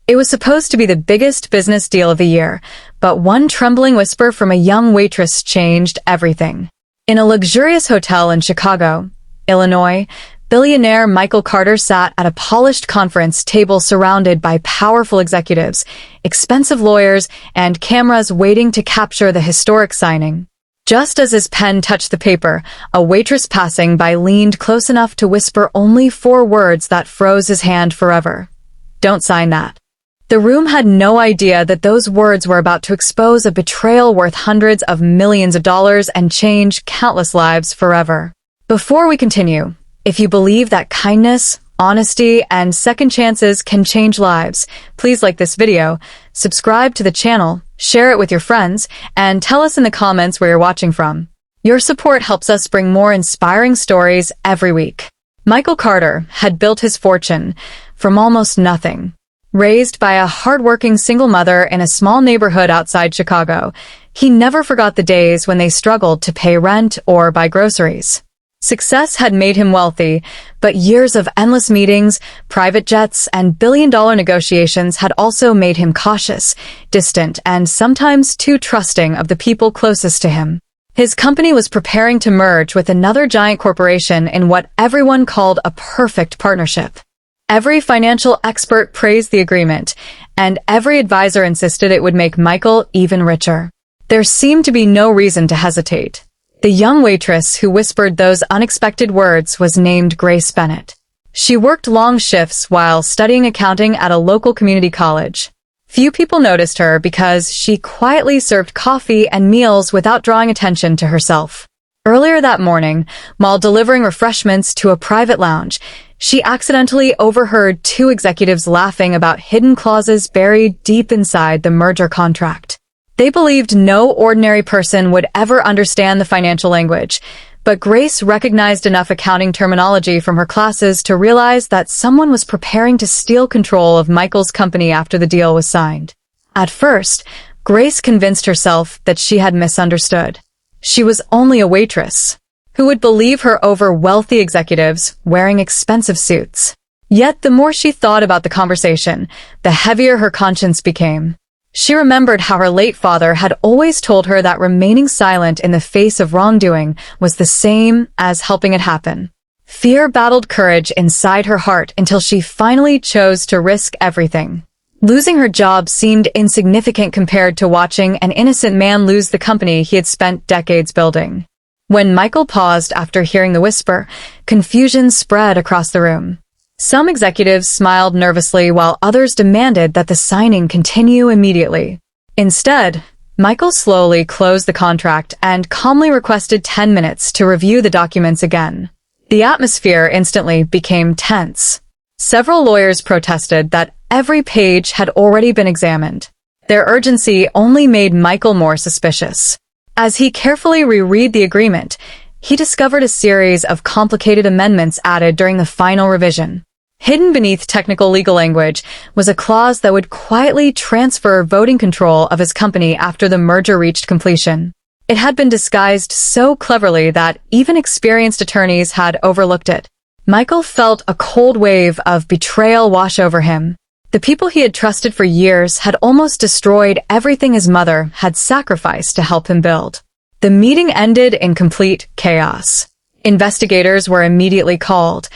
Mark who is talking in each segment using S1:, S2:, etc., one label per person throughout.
S1: It was supposed to be the biggest business deal of the year, but one trembling whisper from a young waitress changed everything. In a luxurious hotel in Chicago, Illinois, billionaire Michael Carter sat at a polished conference table surrounded by powerful executives, expensive lawyers, and cameras waiting to capture the historic signing. Just as his pen touched the paper, a waitress passing by leaned close enough to whisper only 4 words that froze his hand forever. "Don't sign that." The room had no idea that those words were about to expose a betrayal worth hundreds of millions of dollars and change countless lives forever. Before we continue, if you believe that kindness, honesty, and second chances can change lives, please like this video, subscribe to the channel, share it with your friends, and tell us in the comments where you're watching from. Your support helps us bring more inspiring stories every week. Michael Carter had built his fortune from almost nothing. Raised by a hardworking single mother in a small neighborhood outside Chicago, he never forgot the days when they struggled to pay rent or buy groceries. Success had made him wealthy, but years of endless meetings, private jets, and billion-dollar negotiations had also made him cautious, distant, and sometimes too trusting of the people closest to him. His company was preparing to merge with another giant corporation in what everyone called a perfect partnership. Every financial expert praised the agreement, and every advisor insisted it would make Michael even richer. There seemed to be no reason to hesitate. The young waitress who whispered those unexpected words was named Grace Bennett. She worked long shifts while studying accounting at a local community college. Few people noticed her because she quietly served coffee and meals without drawing attention to herself. Earlier that morning, while delivering refreshments to a private lounge, she accidentally overheard 2 executives laughing about hidden clauses buried deep inside the merger contract. They believed no ordinary person would ever understand the financial language, but Grace recognized enough accounting terminology from her classes to realize that someone was preparing to steal control of Michael's company after the deal was signed. At first, Grace convinced herself that she had misunderstood. She was only a waitress. Who would believe her over wealthy executives wearing expensive suits? Yet the more she thought about the conversation, the heavier her conscience became. She remembered how her late father had always told her that remaining silent in the face of wrongdoing was the same as helping it happen. Fear battled courage inside her heart until she finally chose to risk everything. Losing her job seemed insignificant compared to watching an innocent man lose the company he had spent decades building. When Michael paused after hearing the whisper, confusion spread across the room. Some executives smiled nervously while others demanded that the signing continue immediately. Instead, Michael slowly closed the contract and calmly requested 10 minutes to review the documents again. The atmosphere instantly became tense. Several lawyers protested that every page had already been examined. Their urgency only made Michael more suspicious. As he carefully reread the agreement, he discovered a series of complicated amendments added during the final revision. Hidden beneath technical legal language was a clause that would quietly transfer voting control of his company after the merger reached completion. It had been disguised so cleverly that even experienced attorneys had overlooked it. Michael felt a cold wave of betrayal wash over him. The people he had trusted for years had almost destroyed everything his mother had sacrificed to help him build. The meeting ended in complete chaos. Investigators were immediately called,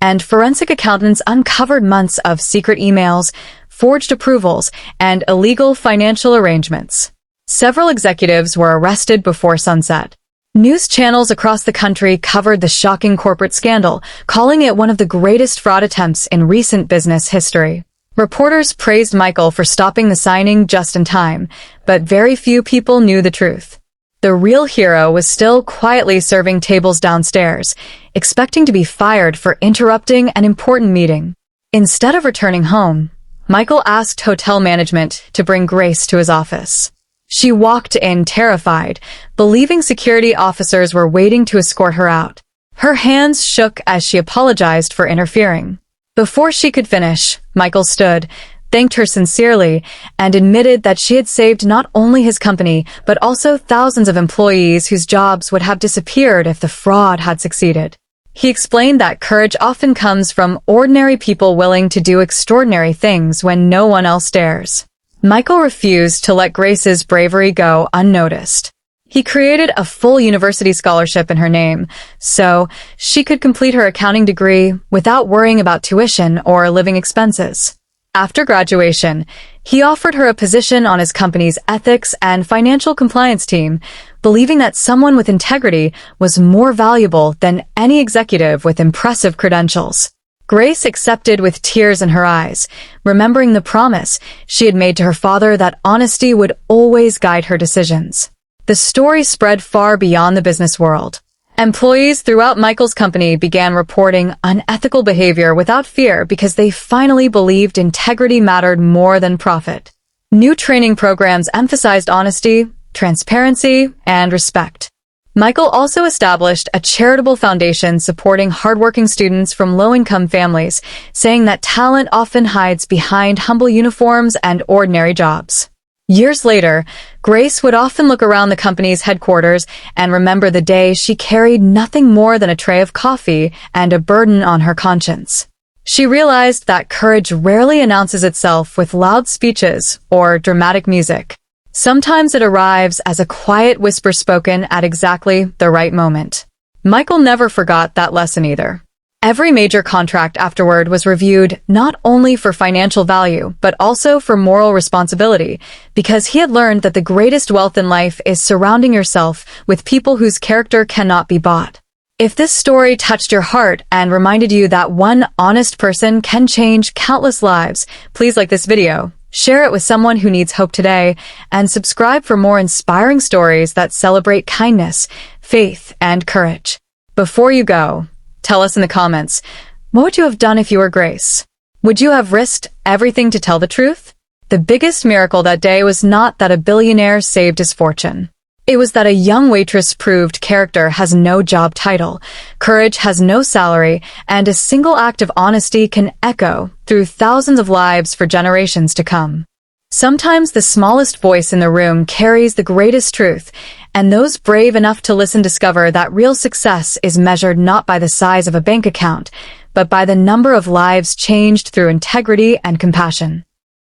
S1: and forensic accountants uncovered months of secret emails, forged approvals, and illegal financial arrangements. Several executives were arrested before sunset. News channels across the country covered the shocking corporate scandal, calling it one of the greatest fraud attempts in recent business history. Reporters praised Michael for stopping the signing just in time, but very few people knew the truth. The real hero was still quietly serving tables downstairs, expecting to be fired for interrupting an important meeting. Instead of returning home, Michael asked hotel management to bring Grace to his office. She walked in terrified, believing security officers were waiting to escort her out. Her hands shook as she apologized for interfering. Before she could finish, Michael stood, thanked her sincerely, and admitted that she had saved not only his company, but also thousands of employees whose jobs would have disappeared if the fraud had succeeded. He explained that courage often comes from ordinary people willing to do extraordinary things when no one else dares. Michael refused to let Grace's bravery go unnoticed. He created a full university scholarship in her name, so she could complete her accounting degree without worrying about tuition or living expenses. After graduation, he offered her a position on his company's ethics and financial compliance team, believing that someone with integrity was more valuable than any executive with impressive credentials. Grace accepted with tears in her eyes, remembering the promise she had made to her father that honesty would always guide her decisions. The story spread far beyond the business world. Employees throughout Michael's company began reporting unethical behavior without fear because they finally believed integrity mattered more than profit. New training programs emphasized honesty, transparency, and respect. Michael also established a charitable foundation supporting hardworking students from low-income families, saying that talent often hides behind humble uniforms and ordinary jobs. Years later, Grace would often look around the company's headquarters and remember the day she carried nothing more than a tray of coffee and a burden on her conscience. She realized that courage rarely announces itself with loud speeches or dramatic music. Sometimes it arrives as a quiet whisper spoken at exactly the right moment. Michael never forgot that lesson either. Every major contract afterward was reviewed not only for financial value, but also for moral responsibility, because he had learned that the greatest wealth in life is surrounding yourself with people whose character cannot be bought. If this story touched your heart and reminded you that one honest person can change countless lives, please like this video, share it with someone who needs hope today, and subscribe for more inspiring stories that celebrate kindness, faith, and courage. Before you go, tell us in the comments, what would you have done if you were Grace? Would you have risked everything to tell the truth? The biggest miracle that day was not that a billionaire saved his fortune. It was that a young waitress proved character has no job title, courage has no salary, and a single act of honesty can echo through thousands of lives for generations to come. Sometimes the smallest voice in the room carries the greatest truth, and those brave enough to listen discover that real success is measured not by the size of a bank account, but by the number of lives changed through integrity and compassion.